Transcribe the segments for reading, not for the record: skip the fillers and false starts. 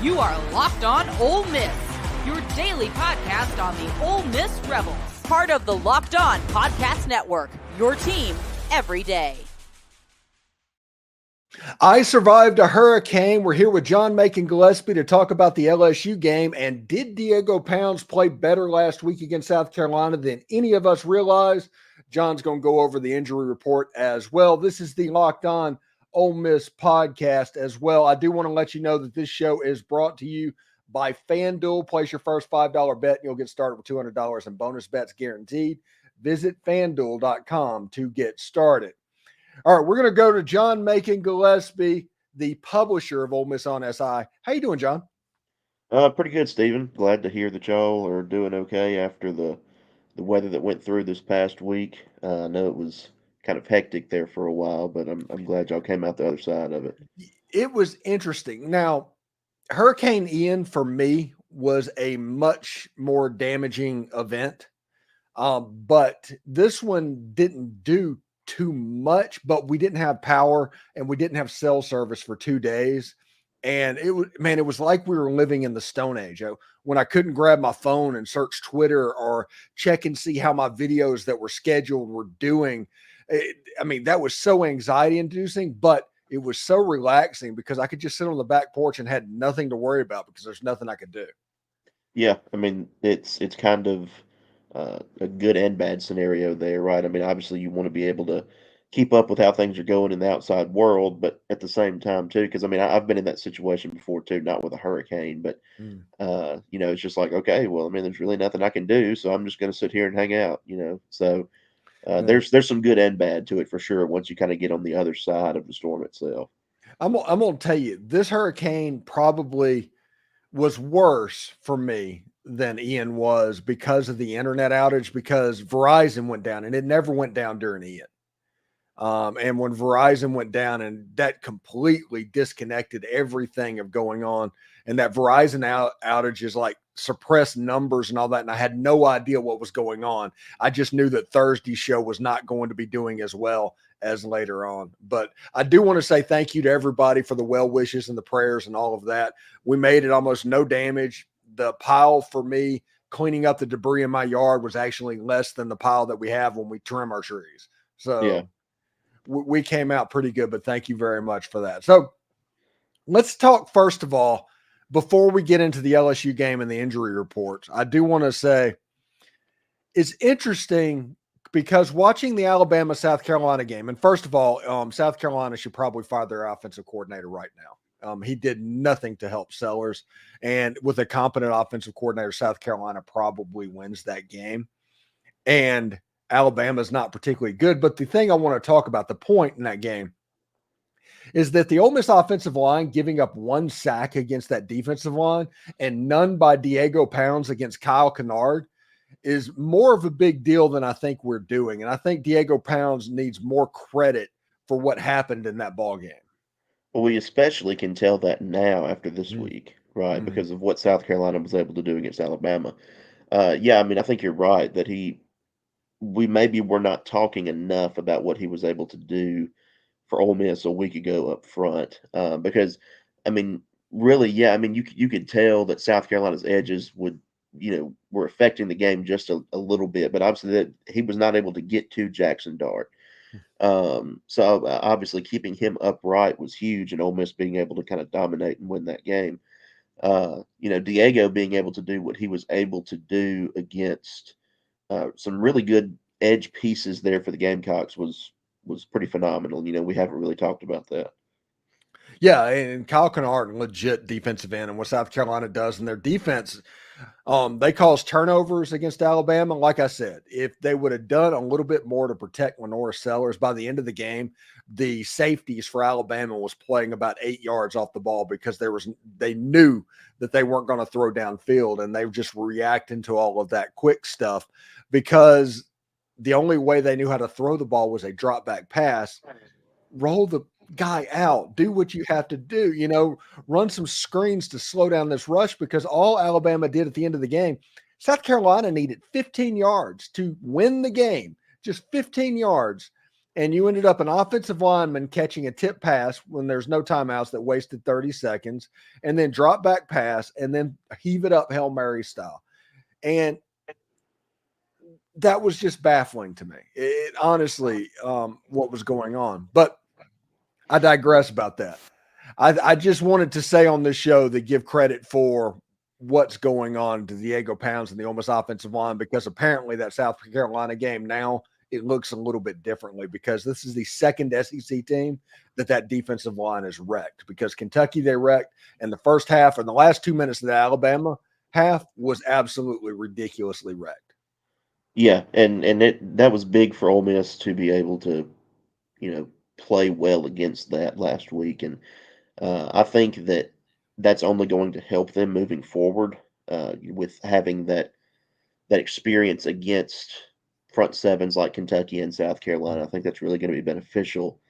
You are Locked On Ole Miss, your daily podcast on the Ole Miss Rebels. Part of the Locked On Podcast Network, your team every day. I survived a hurricane. We're here with John Macon Gillespie to talk about the LSU game. And did Diego Pounds play better last week against South Carolina than any of us realized? John's going to go over the injury report as well. This is the Locked On Ole Miss podcast as well. I do want to let you know that this show is brought to you by FanDuel. Place your first $5 bet and you'll get started with $200 in bonus bets guaranteed. Visit FanDuel.com to get started. All right, we're going to go to John Macon Gillespie, the publisher of Ole Miss on SI. How you doing, John? Pretty good, Steven. Glad to hear that y'all are doing okay after the weather that went through this past week. I know it was kind of hectic there for a while, but I'm glad y'all came out the other side of it. It was interesting. Now, Hurricane Ian for me was a much more damaging event, but this one didn't do too much. But we didn't have power and we didn't have cell service for 2 days, and it was like we were living in the Stone Age. When I couldn't grab my phone and search Twitter or check and see how my videos that were scheduled were doing. That was so anxiety inducing, but it was so relaxing because I could just sit on the back porch and had nothing to worry about because there's nothing I could do. Yeah, it's kind of a good and bad scenario there, right? Obviously you want to be able to keep up with how things are going in the outside world, but at the same time too, because I've been in that situation before too, not with a hurricane, but it's just like, okay, well, there's really nothing I can do, so I'm just going to sit here and hang out, so. There's some good and bad to it for sure once you kind of get on the other side of the storm itself. I'm going to tell you, this hurricane probably was worse for me than Ian was because of the internet outage, because Verizon went down and it never went down during Ian. And when Verizon went down, and that completely disconnected everything of going on, and that Verizon outage is like suppressed numbers and all that. And I had no idea what was going on. I just knew that Thursday's show was not going to be doing as well as later on. But I do want to say thank you to everybody for the well wishes and the prayers and all of that. We made it almost no damage. The pile for me cleaning up the debris in my yard was actually less than the pile that we have when we trim our trees. So yeah. We came out pretty good, but thank you very much for that. So let's talk first of all, before we get into the LSU game and the injury reports. I do want to say it's interesting because watching the Alabama-South Carolina game, and first of all, South Carolina should probably fire their offensive coordinator right now. He did nothing to help Sellers, and with a competent offensive coordinator, South Carolina probably wins that game. And Alabama's not particularly good, but the thing I want to talk about, the point in that game, is that the Ole Miss offensive line giving up 1 sack against that defensive line and none by Diego Pounds against Kyle Kennard is more of a big deal than I think we're doing. And I think Diego Pounds needs more credit for what happened in that ball game. Well, we especially can tell that now after this week, right? Because of what South Carolina was able to do against Alabama. I think you're right that we maybe were not talking enough about what he was able to do for Ole Miss a week ago up front, because really, you could tell that South Carolina's edges were affecting the game just a little bit, but obviously that he was not able to get to Jackson Dart. So obviously keeping him upright was huge, and Ole Miss being able to kind of dominate and win that game. Diego being able to do what he was able to do against some really good edge pieces there for the Gamecocks was pretty phenomenal. We haven't really talked about that. Yeah, and Kyle Kennard, legit defensive end, and what South Carolina does in their defense, they cause turnovers against Alabama. Like I said, if they would have done a little bit more to protect Lenora Sellers, by the end of the game, the safeties for Alabama was playing about 8 yards off the ball because they knew that they weren't going to throw downfield, and they were just reacting to all of that quick stuff because the only way they knew how to throw the ball was a drop back pass, roll the guy out, do what you have to do, run some screens to slow down this rush, because all Alabama did at the end of the game, South Carolina needed 15 yards to win the game, just 15 yards. and you ended up an offensive lineman catching a tip pass when there's no timeouts that wasted 30 seconds, and then drop back pass, and then heave it up Hail Mary style. And that was just baffling to me. It honestly, what was going on. But I digress about that. I just wanted to say on this show that give credit for what's going on to Diego Pounds and the Ole Miss offensive line, because apparently that South Carolina game now, it looks a little bit differently, because this is the second SEC team that defensive line is wrecked, because Kentucky they wrecked, and the first half and the last 2 minutes of the Alabama half was absolutely ridiculously wrecked. Yeah, and that was big for Ole Miss to be able to, play well against that last week, and I think that's only going to help them moving forward with having that experience against front sevens like Kentucky and South Carolina. I think that's really going to be beneficial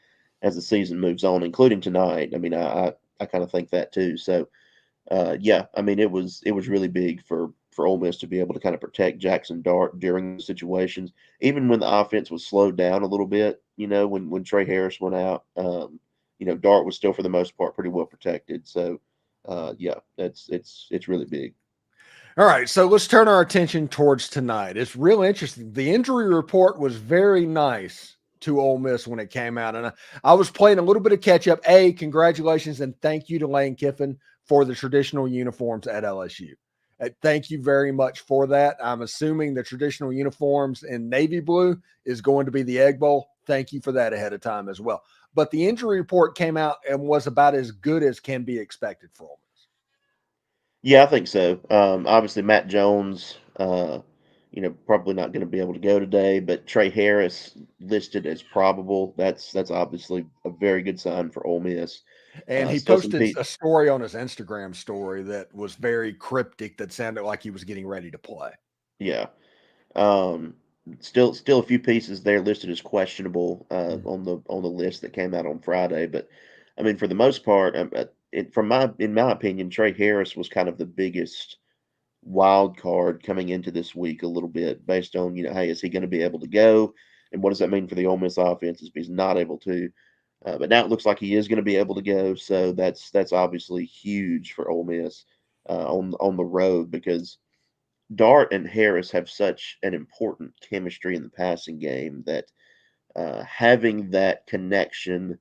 as the season moves on, including tonight. I mean, I kind of think that too. So, yeah, I mean, it was really big for Ole Miss to be able to kind of protect Jackson Dart during the situations, even when the offense was slowed down a little bit. When Trey Harris went out, Dart was still for the most part pretty well protected. So, yeah, it's really big. All right, so let's turn our attention towards tonight. It's real interesting. The injury report was very nice to Ole Miss when it came out, and I was playing a little bit of catch up. Congratulations and thank you to Lane Kiffin for the traditional uniforms at LSU. Thank you very much for that. I'm assuming the traditional uniforms in navy blue is going to be the Egg Bowl. Thank you for that ahead of time as well. But the injury report came out and was about as good as can be expected for Ole Miss. Yeah, I think so. Obviously, Matt Jones, probably not going to be able to go today, but Trey Harris listed as probable. That's obviously a very good sign for Ole Miss. And he posted a story on his Instagram story that was very cryptic that sounded like he was getting ready to play. Yeah. Still a few pieces there listed as questionable on the list that came out on Friday, but I mean, for the most part, in my opinion, Trey Harris was kind of the biggest wild card coming into this week a little bit, based on hey, is he going to be able to go, and what does that mean for the Ole Miss offense if he's not able to? But now it looks like he is going to be able to go, so that's obviously huge for Ole Miss on the road, because Dart and Harris have such an important chemistry in the passing game that having that connection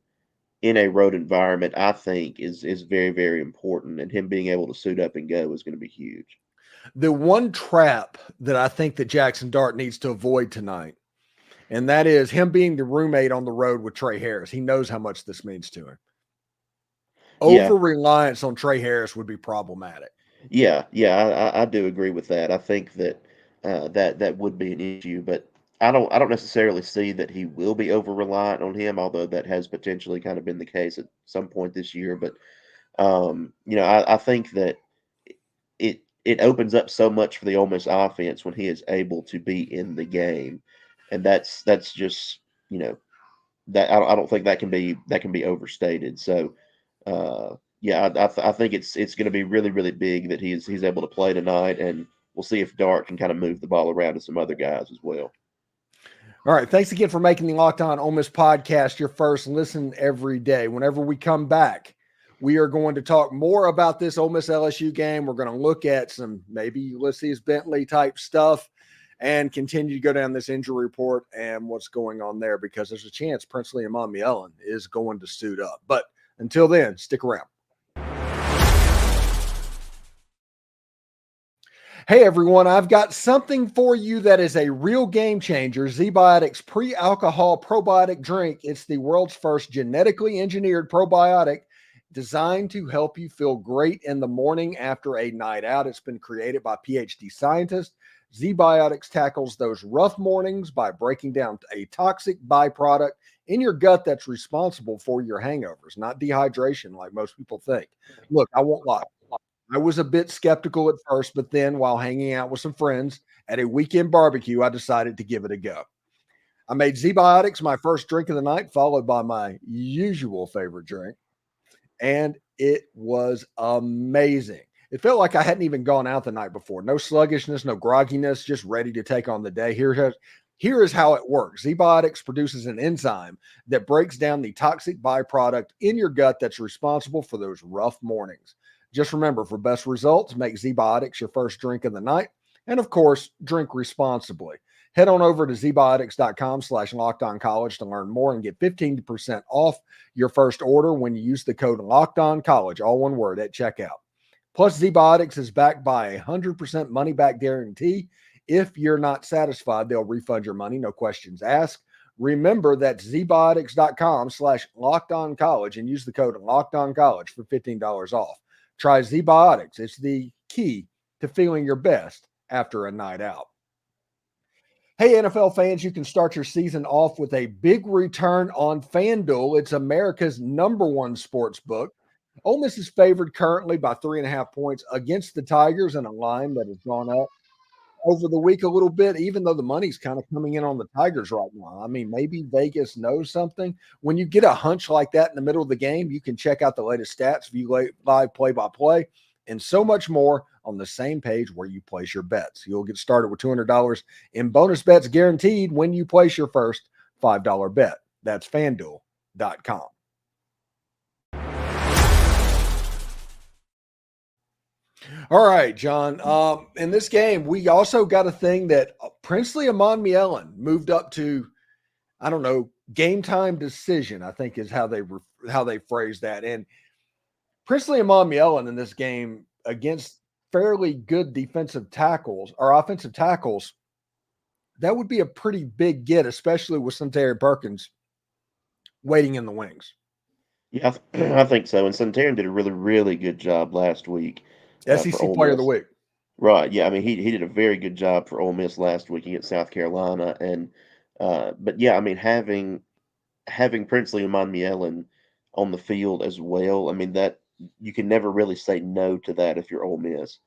in a road environment, I think, is very, very important. And him being able to suit up and go is going to be huge. The one trap that I think that Jackson Dart needs to avoid tonight, and that is him being the roommate on the road with Trey Harris. He knows how much this means to him. Over-reliance on Trey Harris would be problematic. Yeah, I do agree with that. I think that that would be an issue, but I don't necessarily see that he will be over reliant on him, although that has potentially kind of been the case at some point this year. But I think that it opens up so much for the Ole Miss offense when he is able to be in the game, and that's just that I don't think that can be overstated. So. Yeah, I think it's going to be really, really big that he's able to play tonight, and we'll see if Dart can kind of move the ball around to some other guys as well. All right, thanks again for making the Locked On Ole Miss podcast your first listen every day. Whenever we come back, we are going to talk more about this Ole Miss LSU game. We're going to look at some maybe Ulysses Bentley type stuff and continue to go down this injury report and what's going on there, because there's a chance Princely and Mommy Ellen is going to suit up. But until then, stick around. Hey everyone, I've got something for you that is a real game changer. ZBiotics pre-alcohol probiotic drink. It's the world's first genetically engineered probiotic designed to help you feel great in the morning after a night out. It's been created by PhD scientists. ZBiotics tackles those rough mornings by breaking down a toxic byproduct in your gut that's responsible for your hangovers, not dehydration like most people think. Look, I won't lie. I was a bit skeptical at first, but then while hanging out with some friends at a weekend barbecue, I decided to give it a go. I made ZBiotics my first drink of the night, followed by my usual favorite drink, and it was amazing. It felt like I hadn't even gone out the night before. No sluggishness, no grogginess, just ready to take on the day. Here is how it works. ZBiotics produces an enzyme that breaks down the toxic byproduct in your gut that's responsible for those rough mornings. Just remember, for best results, make ZBiotics your first drink of the night. And of course, drink responsibly. Head on over to zbiotics.com/lockedoncollege to learn more and get 15% off your first order when you use the code LOCKEDONCollege, all one word, at checkout. Plus, ZBiotics is backed by a 100% money-back guarantee. If you're not satisfied, they'll refund your money, no questions asked. Remember that zbiotics.com/lockedoncollege and use the code LOCKEDONCollege for $15 off. Try ZBiotics. It's the key to feeling your best after a night out. Hey, NFL fans, you can start your season off with a big return on FanDuel. It's America's #1 sports book. Ole Miss is favored currently by 3.5 points against the Tigers in a line that has gone up over the week a little bit, even though the money's kind of coming in on the Tigers right now. I mean, maybe Vegas knows something. When you get a hunch like that in the middle of the game, you can check out the latest stats, view live play-by-play, and so much more on the same page where you place your bets. You'll get started with $200 in bonus bets guaranteed when you place your first $5 bet. That's FanDuel.com. All right, John. In this game, we also got a thing that Princely Amon Mielen moved up to, I don't know, game time decision, I think is how they phrased that. And Princely Amon Mielen in this game against fairly good defensive tackles or offensive tackles, that would be a pretty big get, especially with Santaria Perkins waiting in the wings. Yeah, I think so. And Santarin did a really, really good job last week for SEC Ole Player of the Miss. Week. Right. Yeah. I mean, he did a very good job for Ole Miss last week against South Carolina. And but yeah, I mean, having Princely Amon Mielen on the field as well, I mean that you can never really say no to that if you're Ole Miss.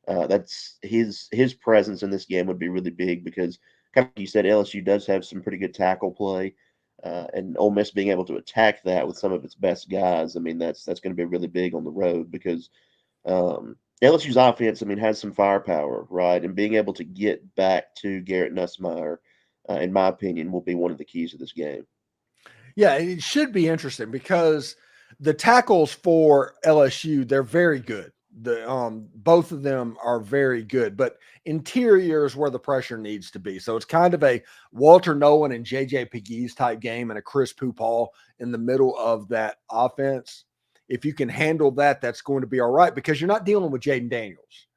That's his presence in this game would be really big because, kind of like you said, LSU does have some pretty good tackle play, and Ole Miss being able to attack that with some of its best guys. I mean, that's going to be really big on the road because LSU's offense, I mean, has some firepower, right? And being able to get back to Garrett Nussmeier, in my opinion, will be one of the keys of this game. Yeah, it should be interesting because the tackles for LSU, they're very good. Both of them are very good, but interior is where the pressure needs to be. So it's kind of a Walter Nolan and JJ Pegues type game and a Chris Poupal in the middle of that offense. If you can handle that, that's going to be all right because you're not dealing with Jaden Daniels.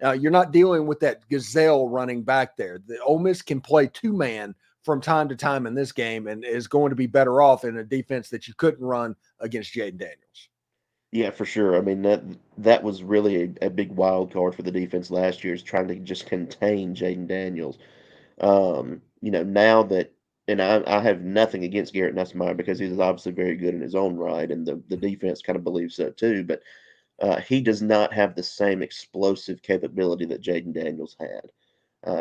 You're not dealing with that gazelle running back there. The Ole Miss can play two-man from time to time in this game and is going to be better off in a defense that you couldn't run against Jaden Daniels. Yeah, for sure. I mean, that was really a big wild card for the defense last year, is trying to just contain Jaden Daniels. Now that, and I have nothing against Garrett Nussmeier because he's obviously very good in his own right, and the defense kind of believes so too, but he does not have the same explosive capability that Jaden Daniels had.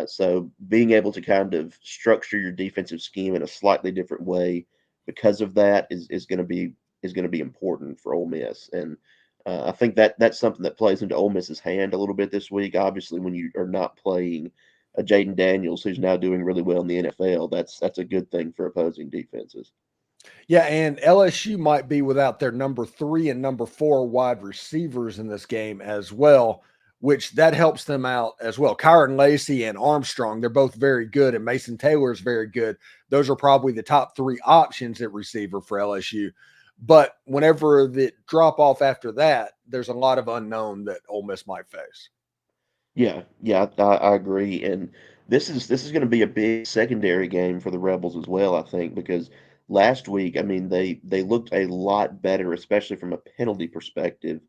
So being able to kind of structure your defensive scheme in a slightly different way because of that is going to be important for Ole Miss, and I think that's something that plays into Ole Miss's hand a little bit this week. Obviously, when you are not playing Jaden Daniels, who's now doing really well in the NFL, that's a good thing for opposing defenses. Yeah, and LSU might be without their number 3 and number 4 wide receivers in this game as well, which that helps them out as well. Kyron Lacey and Armstrong, they're both very good, and Mason Taylor is very good. Those are probably the top 3 options at receiver for LSU. But whenever the drop off after that, there's a lot of unknown that Ole Miss might face. Yeah, I agree, and this is going to be a big secondary game for the Rebels as well. I think because last week, I mean, they looked a lot better, especially from a penalty perspective,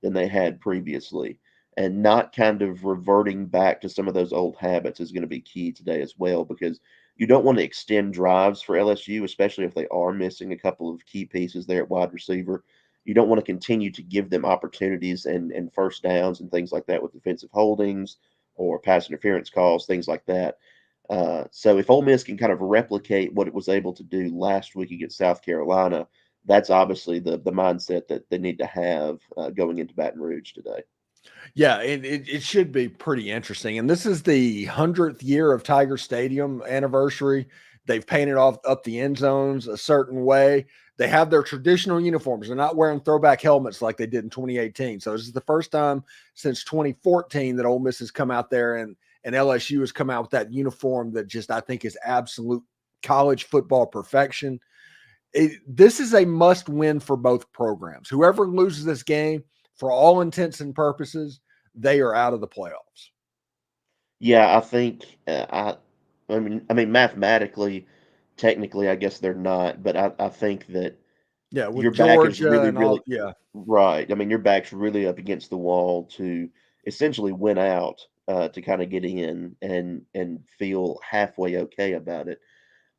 than they had previously, and not kind of reverting back to some of those old habits is going to be key today as well because you don't want to extend drives for LSU, especially if they are missing a couple of key pieces there at wide receiver. You don't want to continue to give them opportunities and first downs and things like that with defensive holdings or pass interference calls, things like that. So if Ole Miss can kind of replicate what it was able to do last week against South Carolina, that's obviously the mindset that they need to have going into Baton Rouge today. Yeah, it should be pretty interesting. And this is the 100th year of Tiger Stadium anniversary. They've painted off up the end zones a certain way. They have their traditional uniforms. They're not wearing throwback helmets like they did in 2018. So this is the first time since 2014 that Ole Miss has come out there and LSU has come out with that uniform that just I think is absolute college football perfection. This is a must win for both programs. Whoever loses this game, for all intents and purposes, they are out of the playoffs. Yeah, I think I mean, mathematically, technically, I guess they're not, but I think that Yeah, your with back is Georgia really, and all. really Yeah, right. I mean, your back's really up against the wall to essentially win out to kind of get in and feel halfway okay about it.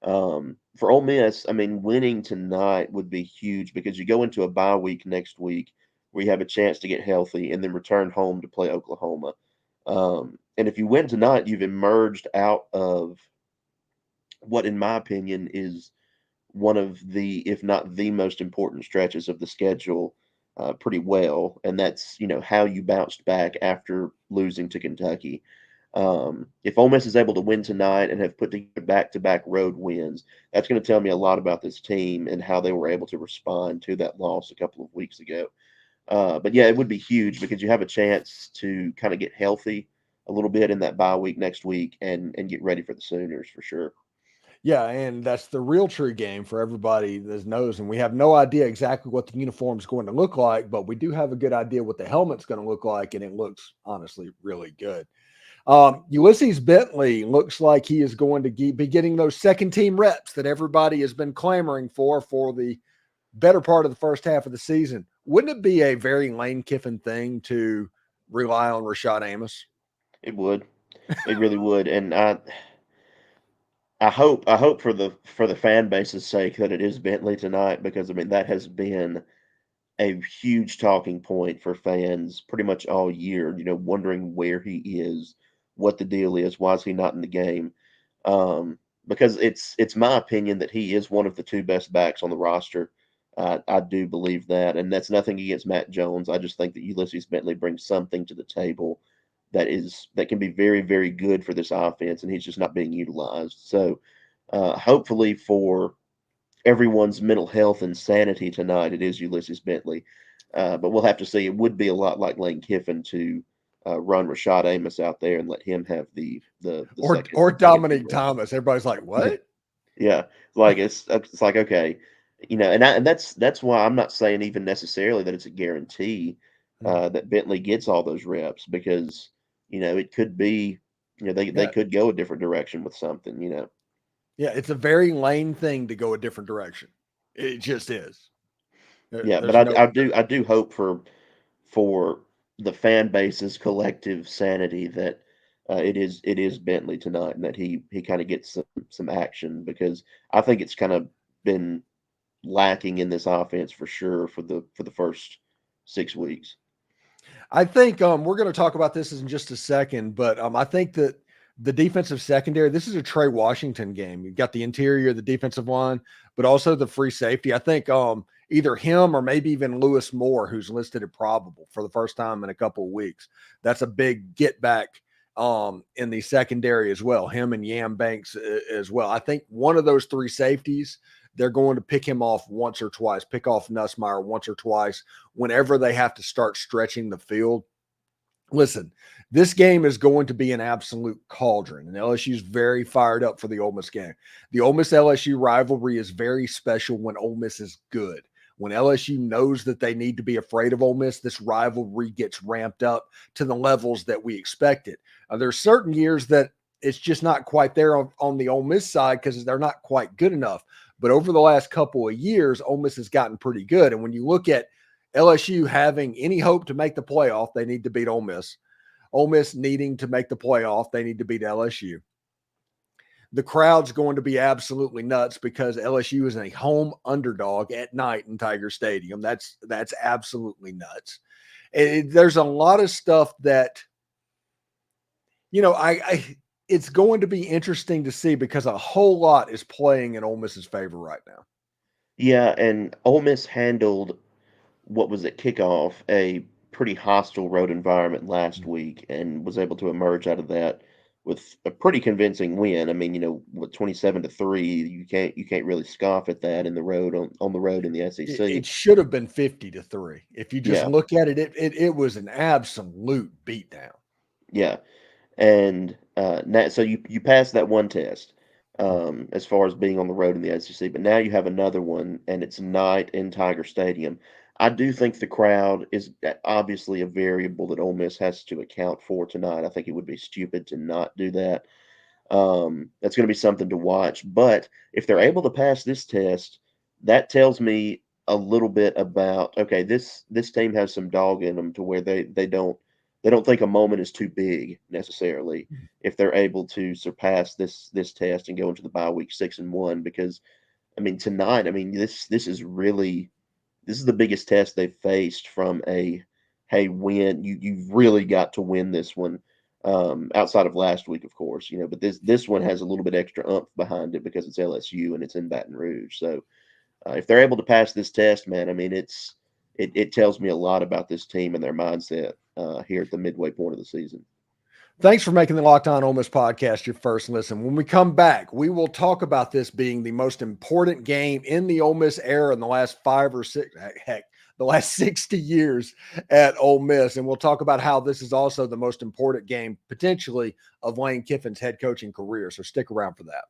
For Ole Miss, I mean, winning tonight would be huge because you go into a bye week next week where you have a chance to get healthy and then return home to play Oklahoma. And if you win tonight, you've emerged out of what, in my opinion, is one of the, if not the most important stretches of the schedule, pretty well. And that's, how you bounced back after losing to Kentucky. If Ole Miss is able to win tonight and have put together back-to-back road wins, that's going to tell me a lot about this team and how they were able to respond to that loss a couple of weeks ago. But yeah, it would be huge because you have a chance to kind of get healthy a little bit in that bye week next week and get ready for the Sooners for sure. yeah, and that's the real true game for everybody that knows. And we have no idea exactly what the uniform is going to look like, but we do have a good idea what the helmet's going to look like, and it looks honestly really good. Ulysses Bentley looks like he is going to be getting those second team reps that everybody has been clamoring for the better part of the first half of the season. Wouldn't it be a very Lane Kiffin thing to rely on Rashad Amos? It would. It really would. And I hope for the fan base's sake that it is Bentley tonight because I mean that has been a huge talking point for fans pretty much all year, wondering where he is, what the deal is, why is he not in the game? Because it's my opinion that he is one of the two best backs on the roster. I do believe that, and that's nothing against Matt Jones. I just think that Ulysses Bentley brings something to the table that can be very, very good for this offense, and he's just not being utilized. So, hopefully for everyone's mental health and sanity tonight, it is Ulysses Bentley. But we'll have to see. It would be a lot like Lane Kiffin to run Rashad Amos out there and let him have the Or second team Dominic reps. Thomas. Everybody's like, what? Yeah, like it's like okay, and that's why I'm not saying even necessarily that it's a guarantee that Bentley gets all those reps because it could be they Yeah. could go a different direction with something. Yeah. It's a very Lane thing to go a different direction. It just is. Yeah, but There's no, I do hope for the fan base's collective sanity that it is Bentley tonight and that he kind of gets some action because I think it's kind of been lacking in this offense for sure for the first 6 weeks. I think we're going to talk about this in just a second, but I think that the defensive secondary, this is a Trey Washington game. You've got the interior, the defensive line, but also the free safety. I think either him or maybe even Lewis Moore, who's listed at probable for the first time in a couple of weeks. That's a big get back in the secondary as well. Him and Yam Banks as well. I think one of those three safeties, they're going to pick him off once or twice, pick off Nussmeier once or twice whenever they have to start stretching the field. Listen, this game is going to be an absolute cauldron, and LSU is very fired up for the Ole Miss game. The Ole Miss LSU rivalry is very special when Ole Miss is good. When LSU knows that they need to be afraid of Ole Miss, this rivalry gets ramped up to the levels that we expected. There's certain years that it's just not quite there on the Ole Miss side because they're not quite good enough. But over the last couple of years, Ole Miss has gotten pretty good. And when you look at LSU having any hope to make the playoff, they need to beat Ole Miss. Ole Miss needing to make the playoff, they need to beat LSU. The crowd's going to be absolutely nuts because LSU is a home underdog at night in Tiger Stadium. That's absolutely nuts. There's a lot of stuff that, it's going to be interesting to see because a whole lot is playing in Ole Miss's favor right now. Yeah, and Ole Miss handled what was at kickoff a pretty hostile road environment last week and was able to emerge out of that with a pretty convincing win. I mean, what 27-3, you can't really scoff at that in the road on the road in the SEC. It should have been 50-3. If you just Yeah, look at it, it was an absolute beatdown. yeah. And now, so you passed that one test as far as being on the road in the SEC, but now you have another one, and it's night in Tiger Stadium. I do think the crowd is obviously a variable that Ole Miss has to account for tonight. I think it would be stupid to not do that. That's going to be something to watch. But if they're able to pass this test, that tells me a little bit about, okay, this team has some dog in them to where they don't think a moment is too big necessarily if they're able to surpass this test and go into the bye week 6-1. Because I mean tonight, I mean this is the biggest test they've faced from a hey win you've really got to win this one. Outside of last week, of course, but this one has a little bit extra oomph behind it because it's LSU and it's in Baton Rouge. So if they're able to pass this test, man, I mean it tells me a lot about this team and their mindset here at the midway point of the season. Thanks for making the Locked On Ole Miss podcast your first listen. When we come back, we will talk about this being the most important game in the Ole Miss era in the last 60 years at Ole Miss. And we'll talk about how this is also the most important game potentially of Lane Kiffin's head coaching career. So stick around for that.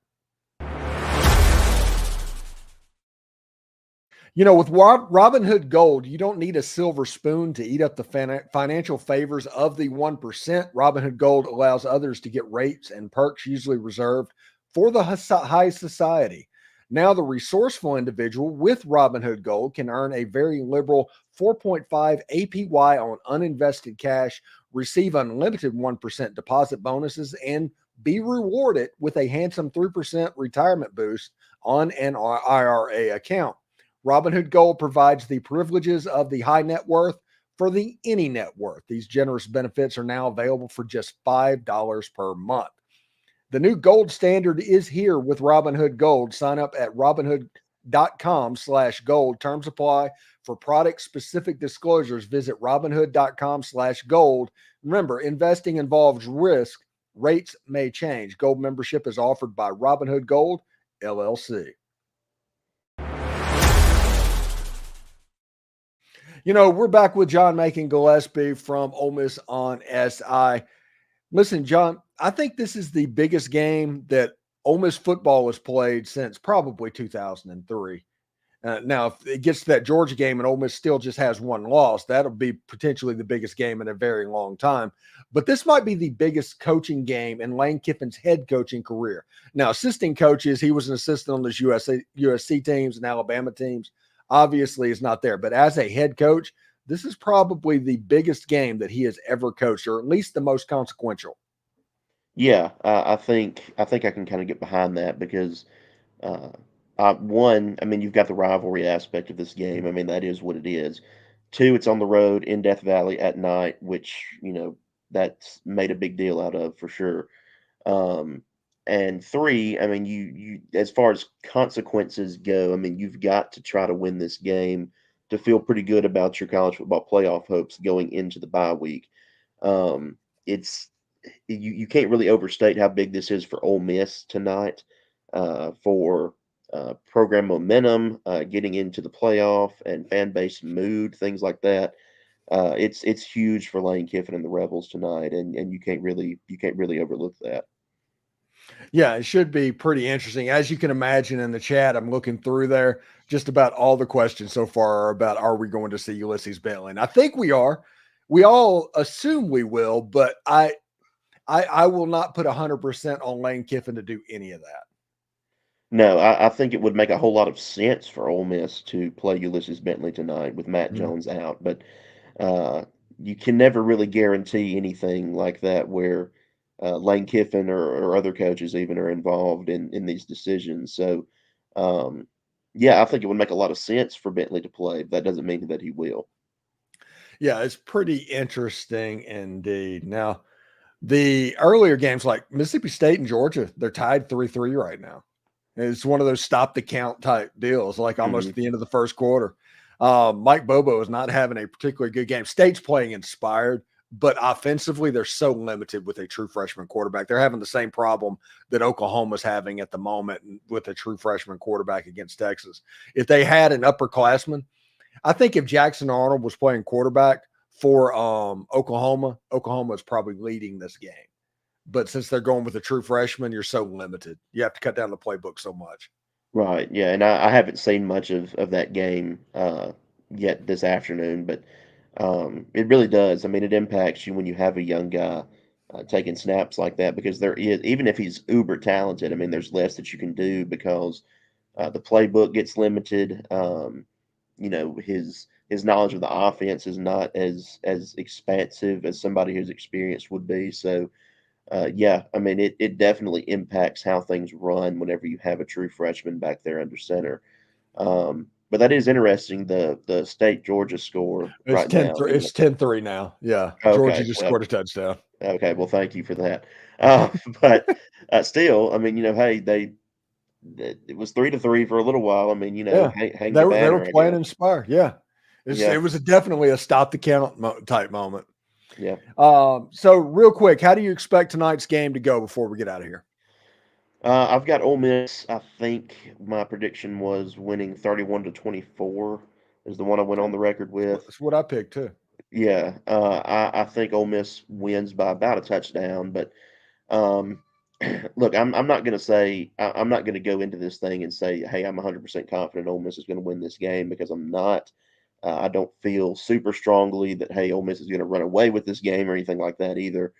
With Robinhood Gold, you don't need a silver spoon to eat up the financial favors of the 1%. Robinhood Gold allows others to get rates and perks usually reserved for the high society. Now, the resourceful individual with Robinhood Gold can earn a very liberal 4.5 APY on uninvested cash, receive unlimited 1% deposit bonuses, and be rewarded with a handsome 3% retirement boost on an IRA account. Robinhood Gold provides the privileges of the high net worth for the any net worth. These generous benefits are now available for just $5 per month. The new gold standard is here with Robinhood Gold. Sign up at robinhood.com/gold. Terms apply. For product-specific disclosures, visit robinhood.com/gold. Remember, investing involves risk. Rates may change. Gold membership is offered by Robinhood Gold, LLC. We're back with John Macon Gillespie from Ole Miss on SI. Listen, John, I think this is the biggest game that Ole Miss football has played since probably 2003. Now, if it gets to that Georgia game and Ole Miss still just has one loss, that'll be potentially the biggest game in a very long time. But this might be the biggest coaching game in Lane Kiffin's head coaching career. Now, assistant coaches, he was an assistant on those USC teams and Alabama teams. Obviously is not there, but as a head coach, this is probably the biggest game that he has ever coached, or at least the most consequential. Yeah, I think I can kind of get behind that because one, I mean, you've got the rivalry aspect of this game. I mean, that is what it is. Two, it's on the road in Death Valley at night, which that's made a big deal out of for sure. And three, I mean, you as far as consequences go, I mean, you've got to try to win this game to feel pretty good about your college football playoff hopes going into the bye week. It's you can't really overstate how big this is for Ole Miss tonight, for program momentum, getting into the playoff and fan base mood, things like that. It's huge for Lane Kiffin and the Rebels tonight, and you can't really overlook that. Yeah, it should be pretty interesting. As you can imagine in the chat, I'm looking through there. Just about all the questions so far are about, are we going to see Ulysses Bentley? And I think we are. We all assume we will, but I will not put 100% on Lane Kiffin to do any of that. No, I think it would make a whole lot of sense for Ole Miss to play Ulysses Bentley tonight with Matt Jones out, but you can never really guarantee anything like that where Lane Kiffin or other coaches even are involved in these decisions. So, yeah, I think it would make a lot of sense for Bentley to play. But that doesn't mean that he will. Yeah, it's pretty interesting indeed. Now, the earlier games like Mississippi State and Georgia, they're tied 3-3 right now. It's one of those stop the count type deals, like almost at the end of the first quarter. Mike Bobo is not having a particularly good game. State's playing inspired, but offensively, they're so limited with a true freshman quarterback. They're having the same problem that Oklahoma's having at the moment with a true freshman quarterback against Texas. If they had an upperclassman, I think if Jackson Arnold was playing quarterback for Oklahoma, Oklahoma is probably leading this game. But since they're going with a true freshman, you're so limited. You have to cut down the playbook so much. Right. Yeah. And I haven't seen much of that game yet this afternoon, but it really does. I mean, it impacts you when you have a young guy taking snaps like that because there is, even if he's uber talented, I mean, there's less that you can do because the playbook gets limited. His knowledge of the offense is not as expansive as somebody who's experienced would be. So, yeah, I mean, it definitely impacts how things run whenever you have a true freshman back there under center. But that is interesting. The state Georgia score It's right now. It's 10-3 now. Yeah. Georgia Okay, just well, scored a touchdown. okay. Well, thank you for that. But still, I mean, it was 3-3 for a little while. I mean, Yeah. hang They the were banner, I playing guess. inspired. Yeah. Yeah, It was definitely a stop the count type moment. yeah. So real quick, how do you expect tonight's game to go before we get out of here? I've got Ole Miss. I think my prediction was winning 31-24 is the one I went on the record with. That's what I picked too. Yeah, I think Ole Miss wins by about a touchdown, but um, look, I'm not going to say I'm not going to go into this thing and say, hey, I'm 100% confident Ole Miss is going to win this game because I'm not. I don't feel super strongly that hey, Ole Miss is going to run away with this game or anything like that either.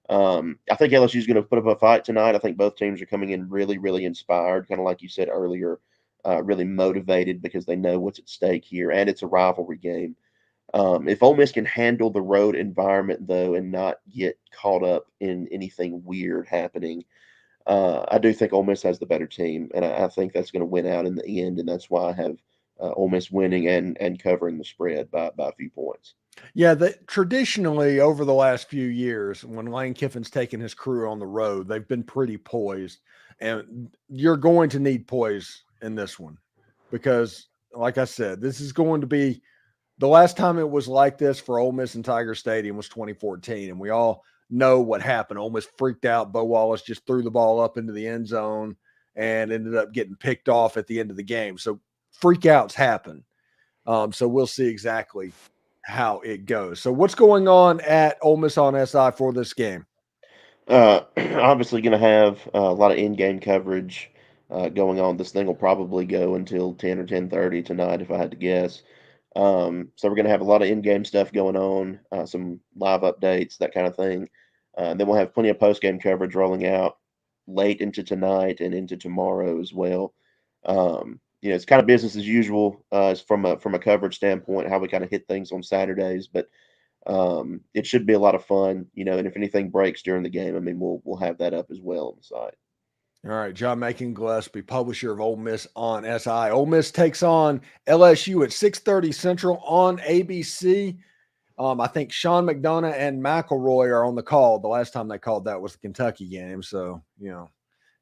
I think LSU is going to put up a fight tonight. I think both teams are coming in really, really inspired, kind of like you said earlier, really motivated because they know what's at stake here, and it's a rivalry game. If Ole Miss can handle the road environment, though, and not get caught up in anything weird happening, I do think Ole Miss has the better team, and I think that's going to win out in the end, and that's why I have Ole Miss winning and covering the spread by a few points. Yeah, traditionally over the last few years, when Lane Kiffin's taken his crew on the road, they've been pretty poised, and you're going to need poise in this one because, like I said, this is going to be the last time it was like this for Ole Miss and Tiger Stadium was 2014, and we all know what happened. Ole Miss freaked out. Bo Wallace just threw the ball up into the end zone and ended up getting picked off at the end of the game. So freakouts happen. So we'll see exactly how it goes. So what's going on at Ole Miss on SI for this game? Obviously going to have a lot of in-game coverage going on. This thing will probably go until 10 or 10:30 tonight, if I had to guess. So we're going to have a lot of in-game stuff going on, some live updates, that kind of thing. Then we'll have plenty of post-game coverage rolling out late into tonight and into tomorrow as well. It's kind of business as usual from a coverage standpoint, how we kind of hit things on Saturdays, but it should be a lot of fun, and if anything breaks during the game, I mean, we'll have that up as well on the site. All right, John Macon Gillespie, publisher of Ole Miss on SI. Ole Miss takes on LSU at 6:30 Central on ABC. I think Sean McDonough and McElroy are on the call. The last time they called that was the Kentucky game, so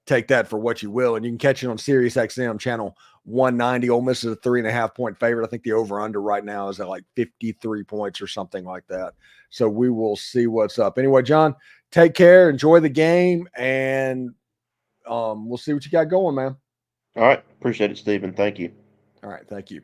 take that for what you will. And you can catch it on Sirius XM channel 190. Ole Miss is a 3.5-point favorite. I think the over-under right now is at like 53 points or something like that. So we will see what's up. Anyway, John, take care. Enjoy the game, and we'll see what you got going, man. All right. Appreciate it, Stephen. Thank you. All right. Thank you.